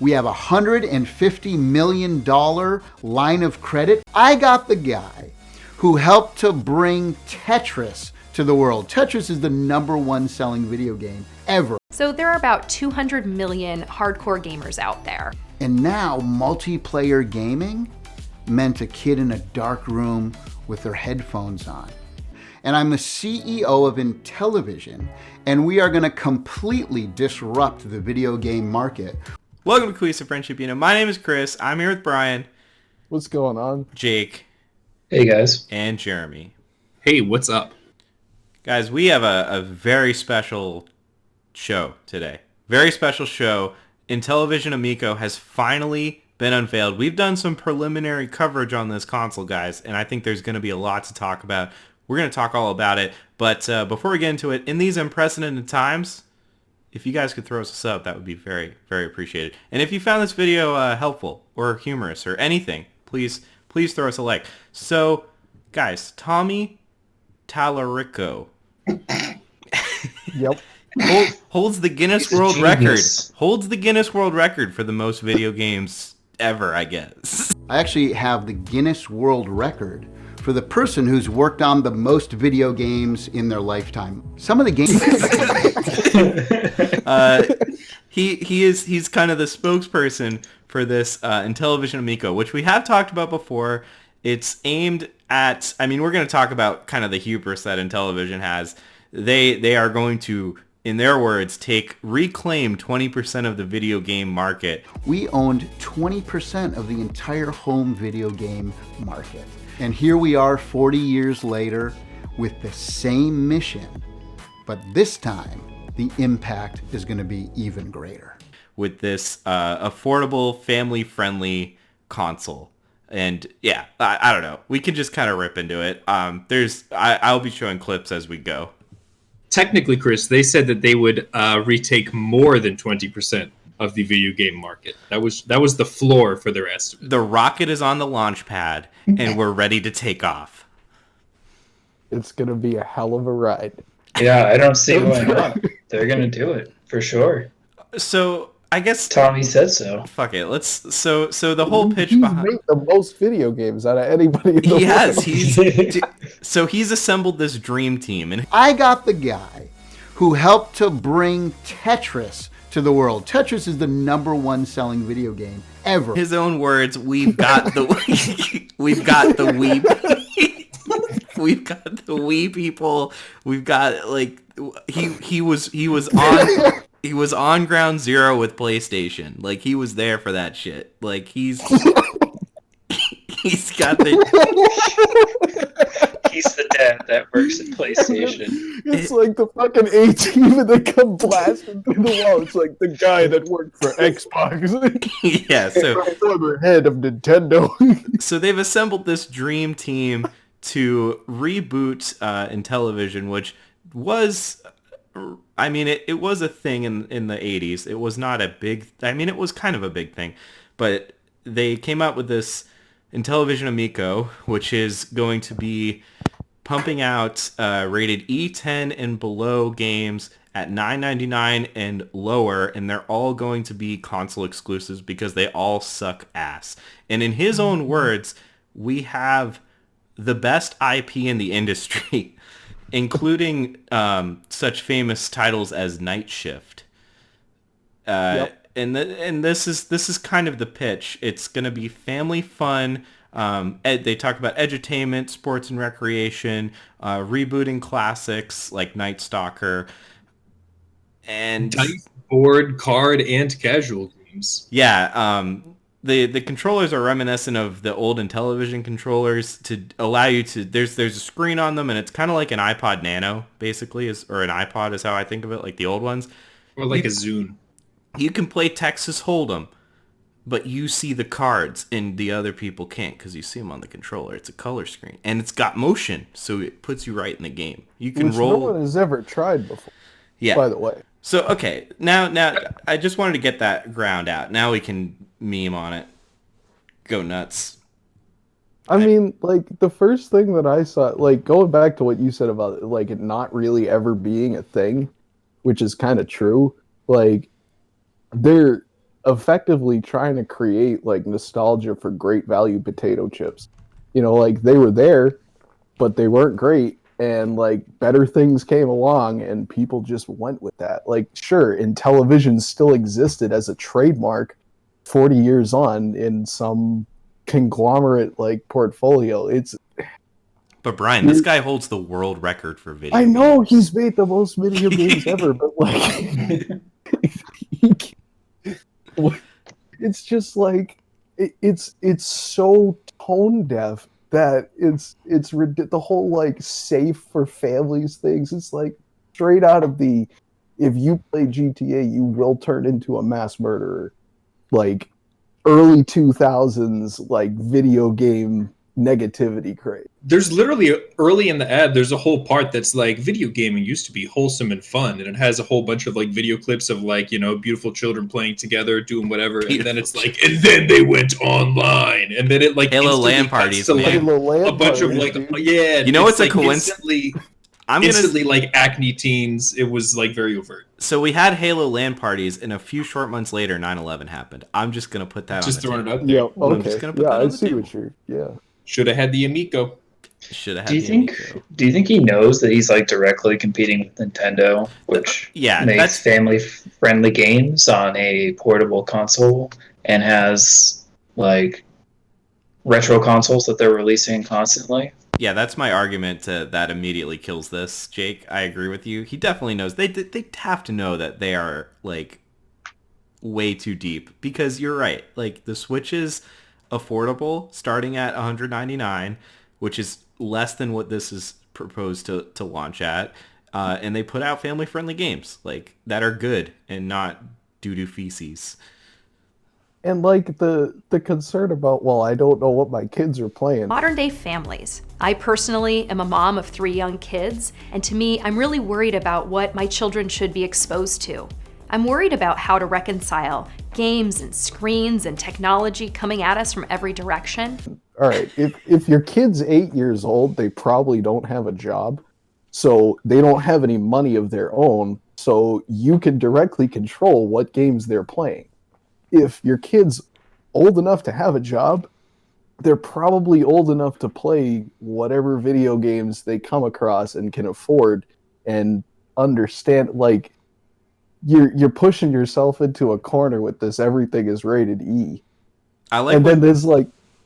We have a $150 million line of credit. I got the guy who helped to bring Tetris to the world. Tetris is the #1 selling video game ever. So there are about 200 million hardcore gamers out there. And now multiplayer gaming meant a kid in a dark room with their headphones on. And I'm the CEO of Intellivision, and we are going to completely disrupt the video game market. Welcome to Cohesive Friendship. My name is Chris. I'm here with Brian. What's going on? Jake. Hey, guys. And Jeremy. Hey, what's up? Guys, we have a very special show today. Very special show. Intellivision Amico has finally been unveiled. We've done some preliminary coverage on this console, guys, and I think there's going to be a lot to talk about. We're going to talk all about it, but before we get into it, in these unprecedented times, if you guys could throw us a sub, that would be very, very appreciated. And if you found this video helpful or humorous or anything, please throw us a like. So, guys, Tommy Tallarico. Yep. Holds the Guinness World Record. Holds the Guinness World Record for the most video games ever, I guess. I actually have the Guinness World Record for the person who's worked on the most video games in their lifetime. Some of the games... he's kind of the spokesperson for this Intellivision Amico, which we have talked about before. It's aimed at... I mean, we're going to talk about kind of the hubris that Intellivision has. They are going to, in their words, reclaim 20% of the video game market. We owned 20% of the entire home video game market. And here we are 40 years later with the same mission, but this time the impact is going to be even greater. With this affordable, family-friendly console. And yeah, I don't know. We can just kind of rip into it. I'll be showing clips as we go. Technically, Chris, they said that they would retake more than 20% of the video game market. That was the floor for their estimate. The rocket is on the launch pad, and we're ready to take off. It's going to be a hell of a ride. Yeah, I don't see why not. They're going to do it, for sure. So, I guess... Tommy said so. Fuck it. So the whole pitch He's behind... made the most video games out of anybody in the world. Yes, he's assembled this dream team. And I got the guy who helped to bring Tetris to the world. Tetris is the #1 selling video game ever. His own words, we've got the Wii. We've got the Wii people. We've got, like, he was on ground zero with PlayStation. Like, he was there for that shit. Like, he's got the... He's the dad that works at PlayStation. It's like the fucking A-Team and they come blasting through the wall. It's like the guy that worked for Xbox. Yeah, so... former head of Nintendo. So they've assembled this dream team to reboot Intellivision, which was... I mean, it was a thing in the 80s. It was not a big... I mean, it was kind of a big thing. But they came out with this Intellivision Amico, which is going to be pumping out rated E10 and below games at $9.99 and lower, and they're all going to be console exclusives because they all suck ass. And in his own words, we have the best IP in the industry, including such famous titles as Night Shift. Yep. And this is kind of the pitch. It's going to be family fun. They talk about edutainment, sports and recreation, rebooting classics like Night Stalker, and Dice, board, card, and casual games. Yeah, the controllers are reminiscent of the old Intellivision controllers to allow you to. There's a screen on them, and it's kind of like an iPod Nano, basically, or an iPod is how I think of it, like the old ones. Or like a Zune. You can play Texas Hold'em, but you see the cards and the other people can't because you see them on the controller. It's a color screen, and it's got motion, so it puts you right in the game. You can roll. No one has ever tried before. Yeah. By the way. So okay, now I just wanted to get that ground out. Now we can meme on it. Go nuts. I mean, like, the first thing that I saw, like, going back to what you said about, like, it not really ever being a thing, which is kind of true, like, effectively trying to create like nostalgia for great value potato chips. You know, like they were there, but they weren't great, and like better things came along and people just went with that. Like sure, Intellivision still existed as a trademark 40 years on in some conglomerate like portfolio. But Brian, this guy holds the world record for video I know games. he's made the most video games ever, but like he, it's just like it's so tone deaf that the whole like safe for families things. It's like straight out of the if you play GTA, you will turn into a mass murderer. Like early 2000s like video game negativity craze. There's literally early in the ad, there's a whole part that's like video gaming used to be wholesome and fun, and it has a whole bunch of like video clips of like, you know, beautiful children playing together, doing whatever, and then it's like, and then they went online, and then it like Halo instantly LAN cuts parties, to, man. like, Halo LAN a bunch of parties, like, dude. yeah, You know what's a like coincidence? instantly like acne teens. It was like very overt. So we had Halo LAN parties, and a few short months later, 9/11 happened. I'm just gonna put that Just on the throwing it table. out there. Yeah, I'm okay. just gonna put Yeah, that on I the see table. what you're. Yeah. Should have had the Amico. Should have had Do you the think? Amico. Do you think he knows that he's like directly competing with Nintendo, which Yeah, makes that's family-friendly games on a portable console and has like retro consoles that they're releasing constantly? yeah, that's my argument that immediately kills this, Jake. I agree with you. He definitely knows. They have to know that they are like way too deep, because you're right. Like the Switch is affordable, starting at $199, which is less than what this is proposed to launch at. And they put out family-friendly games like that are good and not doo-doo feces. And like the concern about, well, I don't know what my kids are playing. Modern day families. I personally am a mom of 3 young kids, and to me, I'm really worried about what my children should be exposed to. I'm worried about how to reconcile games and screens and technology coming at us from every direction. All right, if your kid's 8 years old, they probably don't have a job, so they don't have any money of their own, so you can directly control what games they're playing. If your kid's old enough to have a job, they're probably old enough to play whatever video games they come across and can afford and understand. Like you're pushing yourself into a corner with this. Everything is rated E, I like and when, then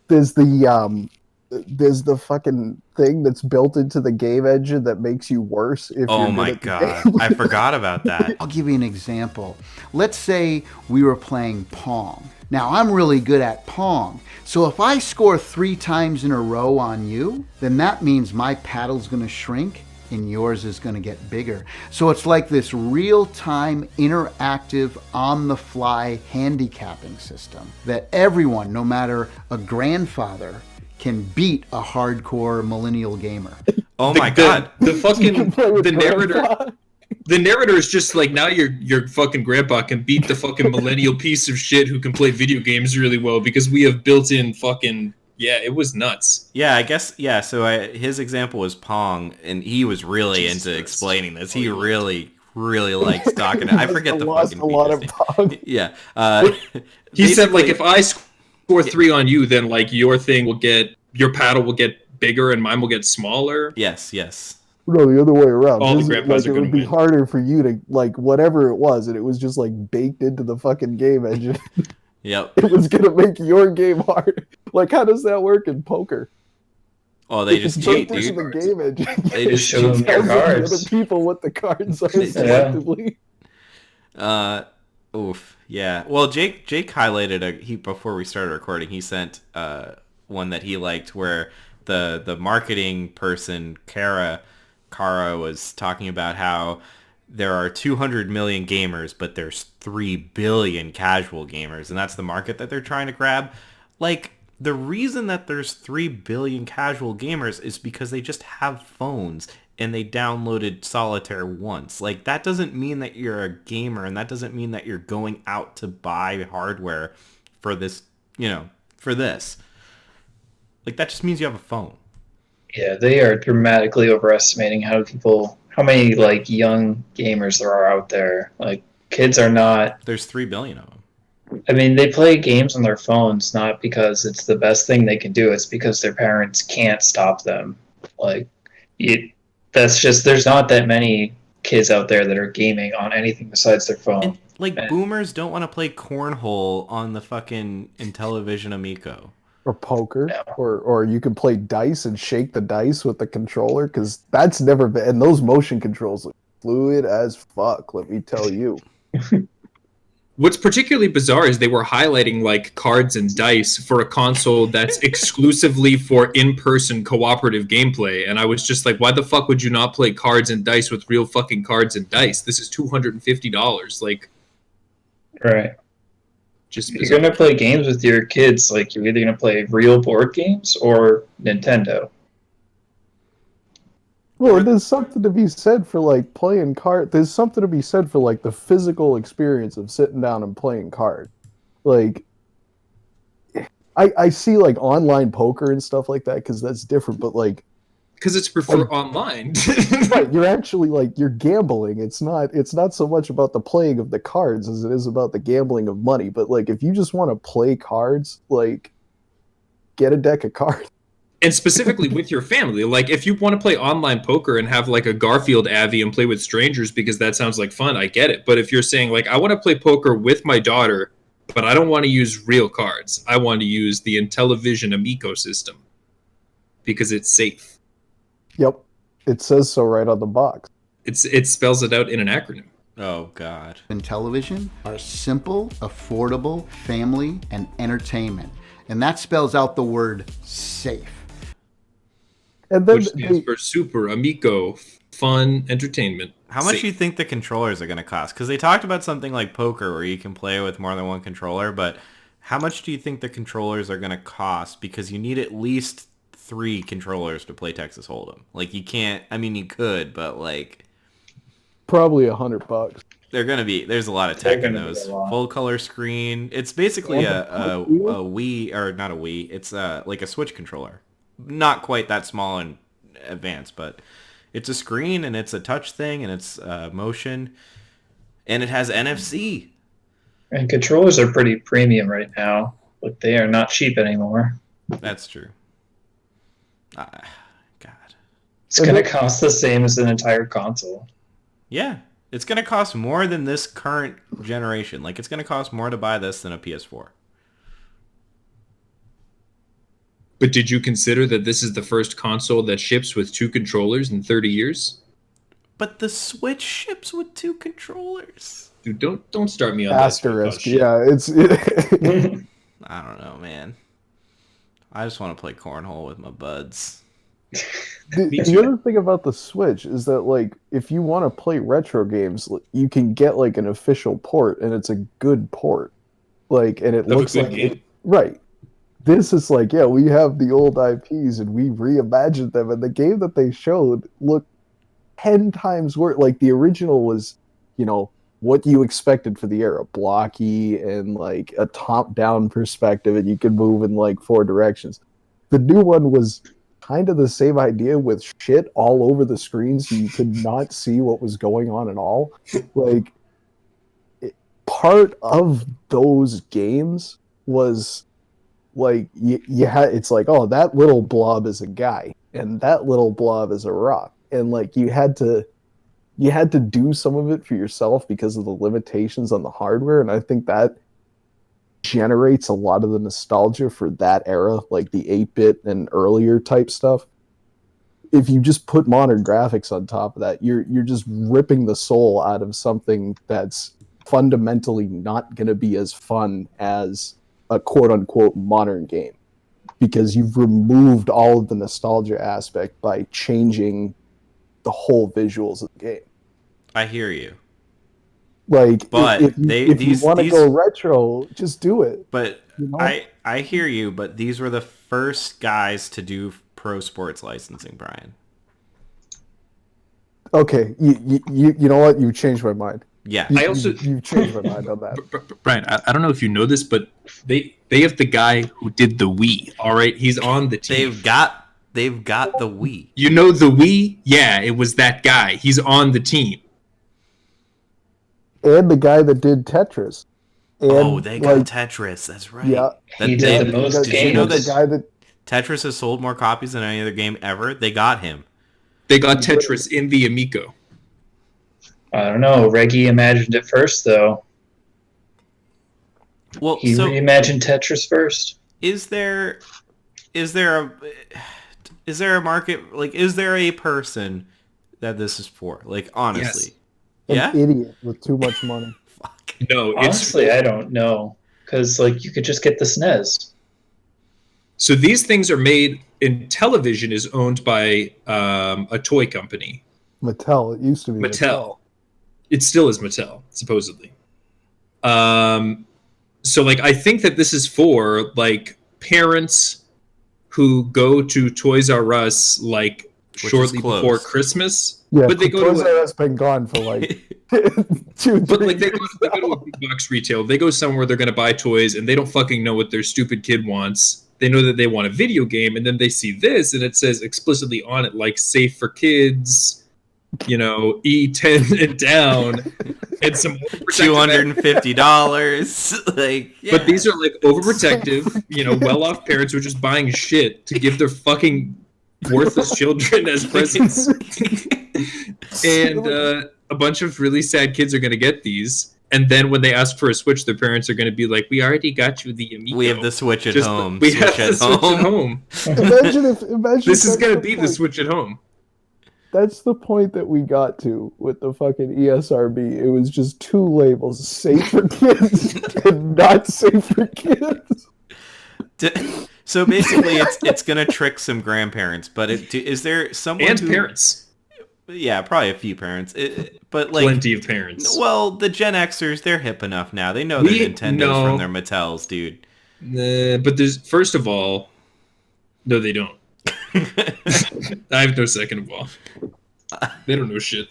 there's the fucking thing that's built into the game engine that makes you worse if oh you're good my at the god, game. I forgot about that. I'll give you an example. Let's say we were playing Pong. Now, I'm really good at Pong. So if I score 3 times in a row on you, then that means my paddle's going to shrink and yours is going to get bigger. So it's like this real-time, interactive, on-the-fly handicapping system that everyone, no matter a grandfather, can beat a hardcore millennial gamer. Oh my god. The fucking Play with the narrator. grandpa. The narrator is just like, now your fucking grandpa can beat the fucking millennial piece of shit who can play video games really well because we have built-in fucking, yeah, it was nuts. Yeah, I guess, yeah, so his example was Pong, and he was really into explaining this. He really likes talking. I forget the lost fucking a lot of feature's Pong. name. Yeah. He said, like, basically- if I score 3 on you, then, like, your paddle will get bigger and mine will get smaller. Yes. No, the other way around. All the Just, grandpas like, are it would gonna be win. harder for you to, like, whatever it was, and it was just, like, baked into the fucking game engine. Yep. It was going to make your game hard. Like, how does that work in poker? Oh, they It's just baked cheat, into dude. the game engine. They just Show them cheat. your Tells the other cards. people what the cards are Yeah. selectively. Oof. Yeah. Well, Jake highlighted before we started recording. He sent one that he liked where the marketing person Kara was talking about how there are 200 million gamers, but there's 3 billion casual gamers, and that's the market that they're trying to grab. Like, the reason that there's 3 billion casual gamers is because they just have phones and they downloaded Solitaire once. Like, that doesn't mean that you're a gamer, and that doesn't mean that you're going out to buy hardware for this, for this. Like, that just means you have a phone. Yeah, they are dramatically overestimating how many like young gamers there are out there. Like kids are not. There's 3 billion of them. I mean, they play games on their phones not because it's the best thing they can do. It's because their parents can't stop them. Like, that's just there's not that many kids out there that are gaming on anything besides their phone. And, like, And- boomers don't want to play cornhole on the fucking Intellivision Amico. Or poker, Yeah. or you can play dice and shake the dice with the controller, because that's never been. And those motion controls look fluid as fuck. Let me tell you. What's particularly bizarre is they were highlighting like cards and dice for a console that's exclusively for in-person cooperative gameplay, and I was just like, why the fuck would you not play cards and dice with real fucking cards and dice? This is $250. Like, right. just If bizarre. you're gonna play games with your kids, like you're either gonna play real board games or Nintendo. Well, there's something to be said for like playing card. There's something to be said for like the physical experience of sitting down and playing cards. Like, I see like online poker and stuff like that because that's different. But like, Because it's prefer online. right, you're actually like you're gambling. It's not so much about the playing of the cards as it is about the gambling of money. But like, if you just want to play cards, like, get a deck of cards. And specifically with your family, like if you want to play online poker and have like a Garfield Avi and play with strangers because that sounds like fun, I get it. But if you're saying like I want to play poker with my daughter, but I don't want to use real cards, I want to use the Intellivision Amico system because it's safe. Yep, it says so right on the box. It spells it out in an acronym. Oh, God. Intellivision are simple, affordable, family, and entertainment. And that spells out the word safe. And then Which stands for Super Amico Fun Entertainment. How much Safe. do you think the controllers are going to cost? Because they talked about something like poker where you can play with more than one controller, but how much do you think the controllers are going to cost? Because you need at least 3 controllers to play Texas Hold'em. Like, you can't, I mean, you could, but like, probably $100. they're going to be, there's a lot of They're tech in gonna be those. a lot. Full color screen. It's basically Yeah, a Wii, or not a Wii, it's like a Switch controller. Not quite that small and advanced, but it's a screen and it's a touch thing and it's motion and it has NFC. And controllers are pretty premium right now, but they are not cheap anymore. That's true. God. It's gonna cost the same as an entire console. Yeah, it's going to cost more than this current generation. Like, it's going to cost more to buy this than a PS4. But did you consider that this is the first console that ships with 2 controllers in 30 years? But the Switch ships with 2 controllers. Dude, don't start me on Asterisk. that shit. Yeah, it's. I don't know, man. I just want to play cornhole with my buds. The other thing about the Switch is that, like, if you want to play retro games, you can get like an official port, and it's a good port. Like, and it Of a looks good like game. right. This is like, yeah, we have the old IPs and we reimagined them, and the game that they showed looked 10 times worse. Like, the original was, you know, what you expected for the era, blocky and like a top-down perspective, and you could move in like 4 directions. The new one was kind of the same idea with shit all over the screen, so you could not see what was going on at all. Like, part of those games was like you had, it's like, oh, that little blob is a guy and that little blob is a rock, and like you had to do some of it for yourself because of the limitations on the hardware, and I think that generates a lot of the nostalgia for that era, like the 8-bit and earlier type stuff. If you just put modern graphics on top of that, you're just ripping the soul out of something that's fundamentally not going to be as fun as a quote-unquote modern game, because you've removed all of the nostalgia aspect by changing the whole visuals of the game. I hear you. Like, But if you want to go retro, just do it. But You know? I hear you, but these were the first guys to do pro sports licensing, Brian. Okay, you know what? You changed my mind. Yeah. You changed my mind on that. Brian, I don't know if you know this, but they have the guy who did the Wii. All right, he's on the team. They've got the Wii. You know the Wii? Yeah, it was that guy. He's on the team. And the guy that did Tetris. Oh, they got Tetris. That's right. Yeah, He did the most Did you know games. that guy that Tetris has sold more copies than any other game ever? They got him. They got Tetris in the Amico. I don't know. Reggie imagined it first, though. Well, He reimagined Tetris first. Is there a market, like, is there a person that this is for? Like, honestly. an idiot with too much money. Fuck. No, Honestly, I don't know. Because, like, you could just get the SNES. So these things are made. Intellivision is owned by a toy company. Mattel. It used to be Mattel. It still is Mattel, supposedly. So, like, I think that this is for, like, parents who go to Toys R Us, like, shortly before Christmas. Yeah, but they go Toys to R Us been gone for like 2, 3 But like they go years to a big box retail. They go somewhere they're going to buy toys, and they don't fucking know what their stupid kid wants. They know that they want a video game, and then they see this, and it says explicitly on it, like, safe for kids, you know, E10 and down, and some $250. Like, yeah. But these are like overprotective, you know, well-off parents who are just buying shit to give their fucking worthless children as presents. And a bunch of really sad kids are going to get these. And then when they ask for a Switch, their parents are going to be like, "We already got you the Amico. We have the Switch at home. We have the Switch at home. Imagine This is going to be the Switch at home." That's the point that we got to with the fucking ESRB. It was just 2 labels: safe for kids and not safe for kids. So basically, it's gonna trick some grandparents. But is there someone and parents? Yeah, probably a few parents. But like plenty of parents. Well, the Gen Xers, they're hip enough now. They know their Nintendos from their Mattels, dude. But there's first of all, no, they don't. I have no second of all. They don't know shit.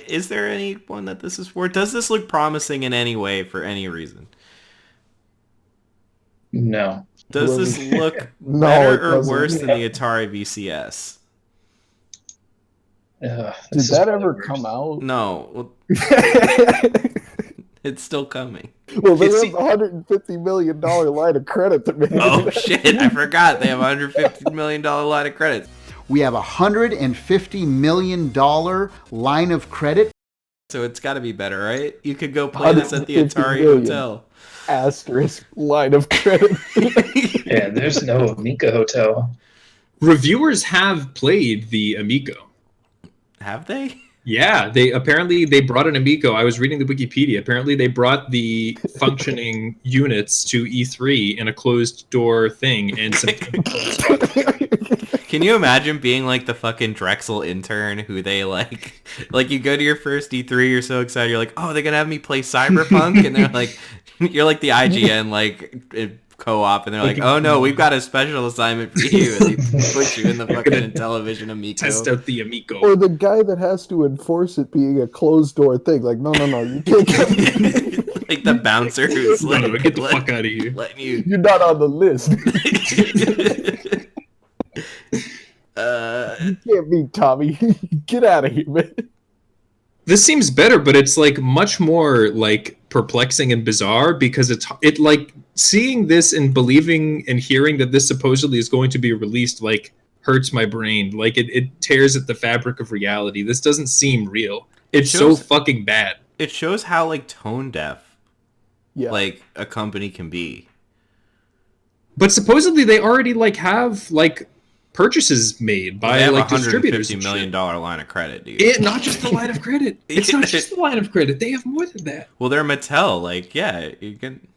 Is there anyone that this is for? Does this look promising in any way for any reason? No. Does this look No, better or worse than the Atari VCS? Did that ever come out? No. It's still coming. Well, they have a $150 million line of credit to me. Oh, shit. I forgot. They have a $150 million line of credit. We have a $150 million line of credit. So it's got to be better, right? You could go play this at the Atari Hotel. Asterisk line of credit. Yeah, there's no Amico Hotel. Reviewers have played the Amico. Have they? Yeah, they brought an Amico. I was reading the Wikipedia. Apparently they brought the functioning units to E3 in a closed door thing and some Can you imagine being like the fucking Drexel intern who they like you go to your first E3, you're so excited, you're like, oh, they're gonna have me play Cyberpunk, and they're like, you're like the IGN like co-op, and they're like, oh no, we've got a special assignment for you, and they put you in the fucking Intellivision Amico. Test out the Amico. Or the guy that has to enforce it being a closed door thing. Like, no, you can't get like the bouncer who's like, get the fuck out of here. Letting you. You're not on the list. You can't be Tommy. Get out of here, man. This seems better, but it's like much more like perplexing and bizarre because it like seeing this and believing and hearing that this supposedly is going to be released like hurts my brain. Like it tears at the fabric of reality. This doesn't seem real. It's so fucking bad. It shows how like tone deaf like a company can be. But supposedly they already like have like purchases made by like distributors. $150 million line of credit, dude. Not just the line of credit. It's not just the line of credit. They have more than that. Well, they're Mattel. Like, yeah, you can.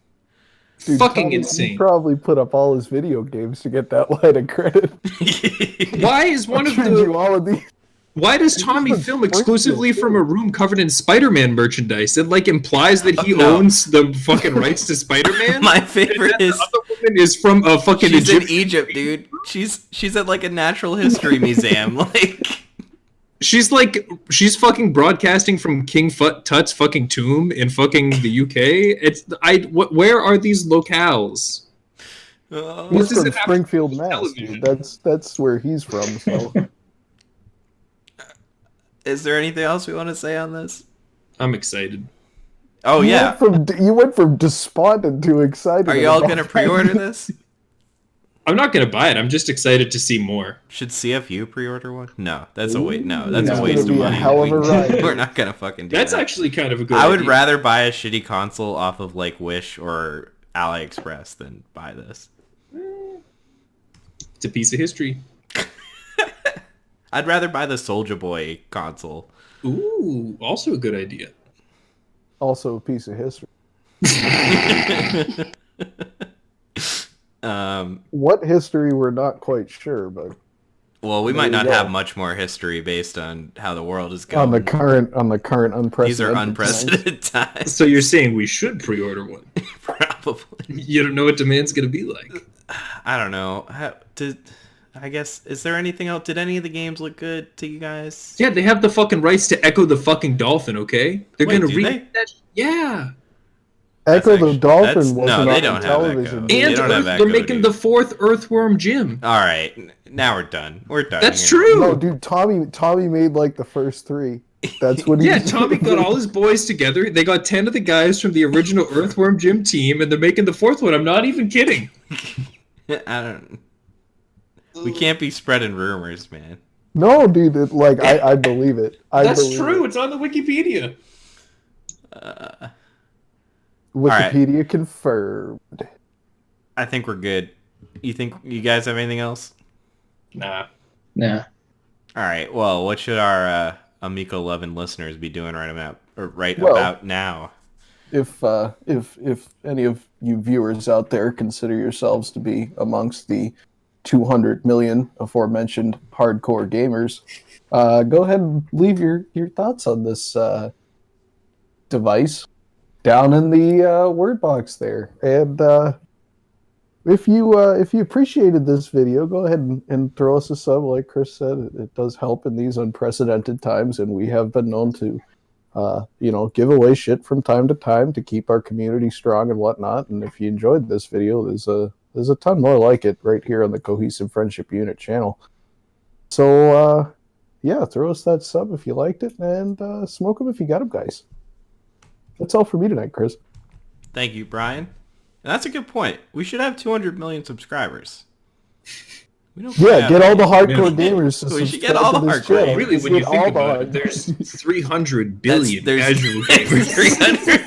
Dude, fucking Tommy, insane. He probably put up all his video games to get that line of credit. Why is one of the? Why does Tommy film exclusively from a room covered in Spider-Man merchandise? It like implies that he owns the fucking rights to Spider-Man. My favorite is the other woman is from a fucking she's in Egypt, dude. She's at like a natural history museum. Like she's fucking broadcasting from King Tut's fucking tomb in fucking the UK. Where are these locales? He's from Springfield, Mass. Dude. That's where he's from. So. Is there anything else we want to say on this? I'm excited. Oh yeah. You went from despondent to excited. Are y'all about gonna pre-order this? I'm not gonna buy it. I'm just excited to see more. Should CFU pre-order one? No, that's a wait. No, Ooh, that's it's a waste gonna of be a money. hell of a ride. We're not gonna fucking do That's that. actually kind of a good I would idea. rather buy a shitty console off of like Wish or AliExpress than buy this. It's a piece of history. I'd rather buy the Soulja Boy console. Ooh, also a good idea. Also a piece of history. What history we're not quite sure, but Well, we There might you not go. have much more history based on how the world is going. on the current unprecedented. These are times. unprecedented times. So you're saying we should pre-order one? Probably. You don't know what demand's gonna be like. I don't know. I guess, is there anything else? Did any of the games look good to you guys? Yeah, they have the fucking rights to Echo the fucking Dolphin. Okay, they're Wait, gonna do they? read that. Yeah, Echo That's the actually- Dolphin that's- wasn't no, they on don't have Intellivision. Echo. and They don't have they're Echo, making dude. the 4th Earthworm Jim. All right, now we're done. We're done. That's here. true. No, dude, Tommy made like the first 3. That's what he Yeah, Tommy got all his boys together. They got 10 of the guys from the original Earthworm Jim team, and they're making the 4th one. I'm not even kidding. I don't. We can't be spreading rumors, man. No, dude, I believe it. That's believe true. It. It's on the Wikipedia. Wikipedia confirmed. I think we're good. You think you guys have anything else? Nah. Nah. All right. Well, what should our Amico loving listeners be doing right Well, about now? If any of you viewers out there consider yourselves to be amongst the 200 million aforementioned hardcore gamers, go ahead and leave your thoughts on this device down in the word box there. And if you appreciated this video, go ahead and throw us a sub. Like Chris said, it does help in these unprecedented times, and we have been known to give away shit from time to time to keep our community strong and whatnot. And if you enjoyed this video, there's a ton more like it right here on the Cohesive Friendship Unit channel. So yeah, throw us that sub if you liked it, and smoke them if you got them, guys. That's all for me tonight, Chris. Thank you, Brian. And that's a good point. We should have 200 million subscribers. We don't quite have Get all the any. hardcore gamers to We should get subscribe all to the this hardcore channel. gamers. Really, when you Get think all the about it, hard- there's 300 billion There's casual gamers. 300.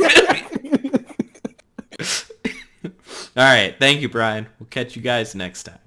All right. Thank you, Brian. We'll catch you guys next time.